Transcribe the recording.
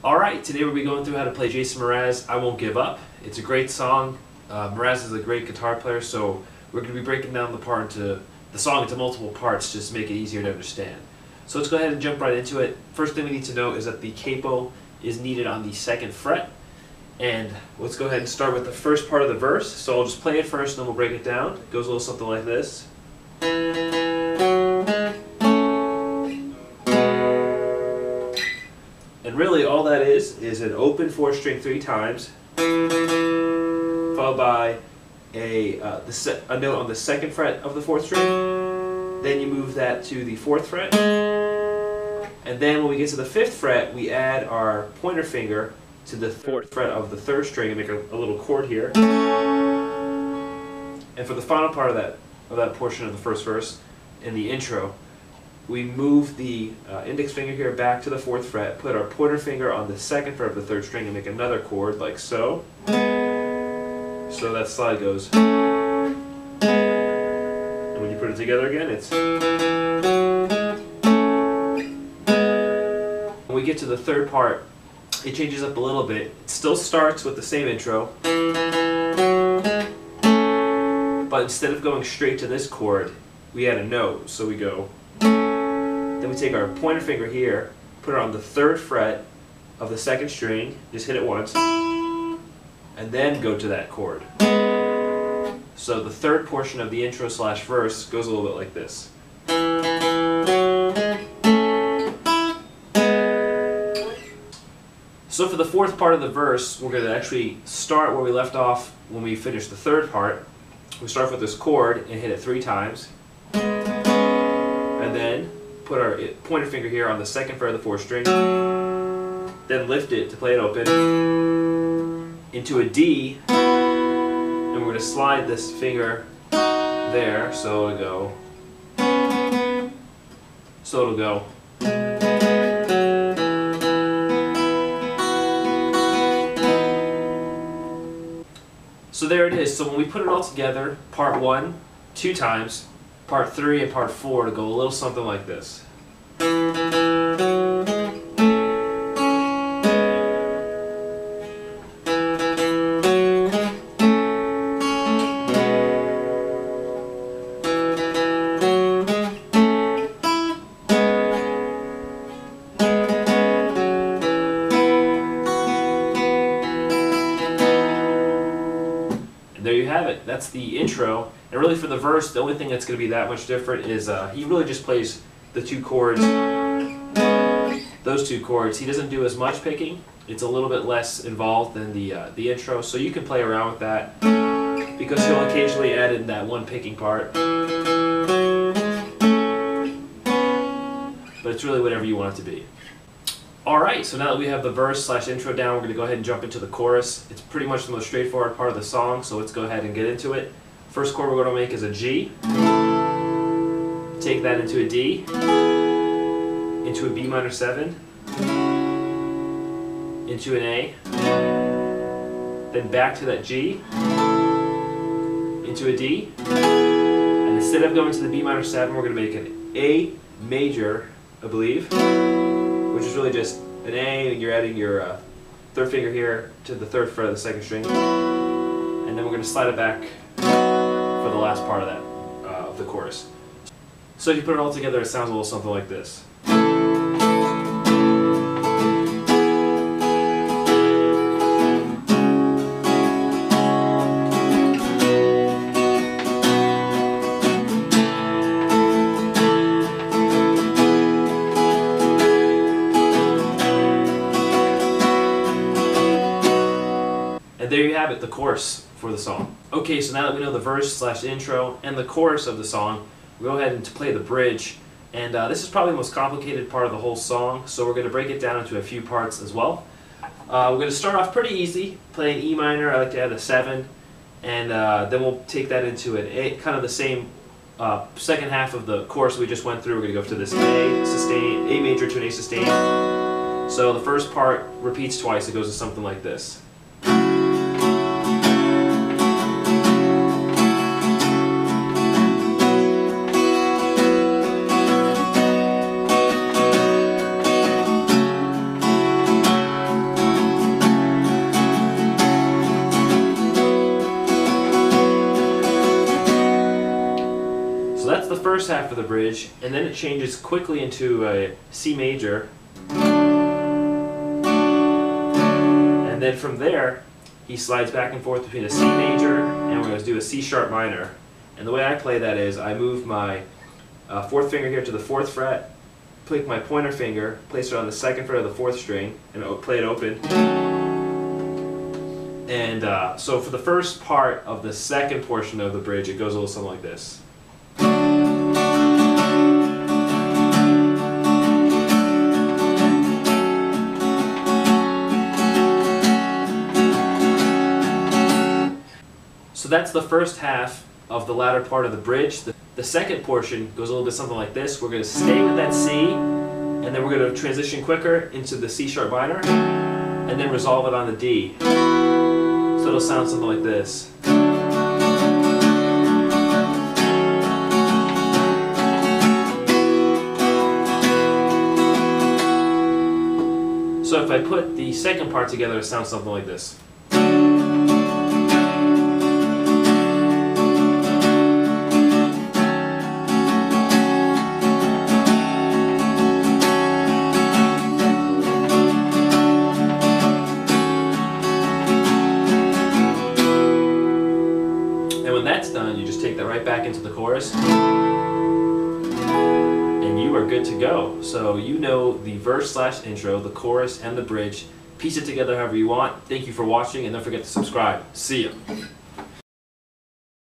Alright, today we'll be going through how to play Jason Mraz, I Won't Give Up. It's a great song. Mraz is a great guitar player, so we're going to be breaking down the song into multiple parts just to make it easier to understand. So let's go ahead and jump right into it. First thing we need to know is that the capo is needed on the 2nd fret. And let's go ahead and start with the first part of the verse. So I'll just play it first and then we'll break it down. It goes a little something like this. And really all that is an open 4-string 3 times, followed by a note on the 2nd fret of the 4th string. Then you move that to the 4th fret. And then when we get to the 5th fret, we add our pointer finger to the 4th fret of the 3rd string and make a little chord here. And for the final part of that portion of the first verse, in the intro, we move the index finger here back to the 4th fret, put our pointer finger on the 2nd fret of the 3rd string and make another chord like so. So that slide goes. And when you put it together again, it's... When we get to the 3rd part, it changes up a little bit. It still starts with the same intro, but instead of going straight to this chord, we add a note. So we go... Then we take our pointer finger here, put it on the 3rd fret of the 2nd string, just hit it once, and then go to that chord. So the 3rd portion of the intro slash verse goes a little bit like this. So for the 4th part of the verse, we're going to actually start where we left off when we finished the 3rd part. We start with this chord and hit it 3 times, and then put our pointer finger here on the 2nd fret of the 4th string, then lift it to play it open into a D, and we're going to slide this finger there, so it'll go. So there it is. So when we put it all together, part 1, 2 times, part 3 and part 4 to go a little something like this. And there you have it. That's the intro. And really for the verse, the only thing that's going to be that much different is he really just plays the 2 chords, those 2 chords. He doesn't do as much picking. It's a little bit less involved than the intro, so you can play around with that because he'll occasionally add in that one picking part. But it's really whatever you want it to be. Alright, so now that we have the verse slash intro down, we're going to go ahead and jump into the chorus. It's pretty much the most straightforward part of the song, so let's go ahead and get into it. First chord we're going to make is a G. Take that into a D, into a B minor 7, into an A, then back to that G, into a D, and instead of going to the B minor 7, we're going to make an A major, I believe, which is really just an A, and you're adding your 3rd finger here to the 3rd fret of the 2nd string, and then we're going to slide it back for the last part of that, of the chorus. So if you put it all together, it sounds a little something like this. And there you have it, the chorus for the song. Okay, so now that we know the verse slash intro and the chorus of the song, we'll go ahead and play the bridge. And this is probably the most complicated part of the whole song, so we're going to break it down into a few parts as well. We're going to start off pretty easy, playing E minor. I like to add a 7, and then we'll take that into an A, kind of the same second half of the chorus we just went through. We're going to go to this A sustain, A major to an A sustain. So the first part repeats twice. It goes to something like this. first half of the bridge, and then it changes quickly into a C major. And then from there, he slides back and forth between a C major and we're going to do a C sharp minor. And the way I play that is I move my fourth finger here to the 4th fret, pick my pointer finger, place it on the 2nd fret of the 4th string, and play it open. And so for the first part of the second portion of the bridge, it goes a little something like this. So that's the first half of the latter part of the bridge. The second portion goes a little bit something like this. We're going to stay with that C, and then we're going to transition quicker into the C sharp minor, and then resolve it on the D. So it'll sound something like this. So if I put the second part together, it sounds something like this. When that's done, you just take that right back into the chorus and you are good to go. So you know the verse / intro, the chorus, and the bridge. Piece it together however you want. Thank you for watching, and don't forget to subscribe. See ya.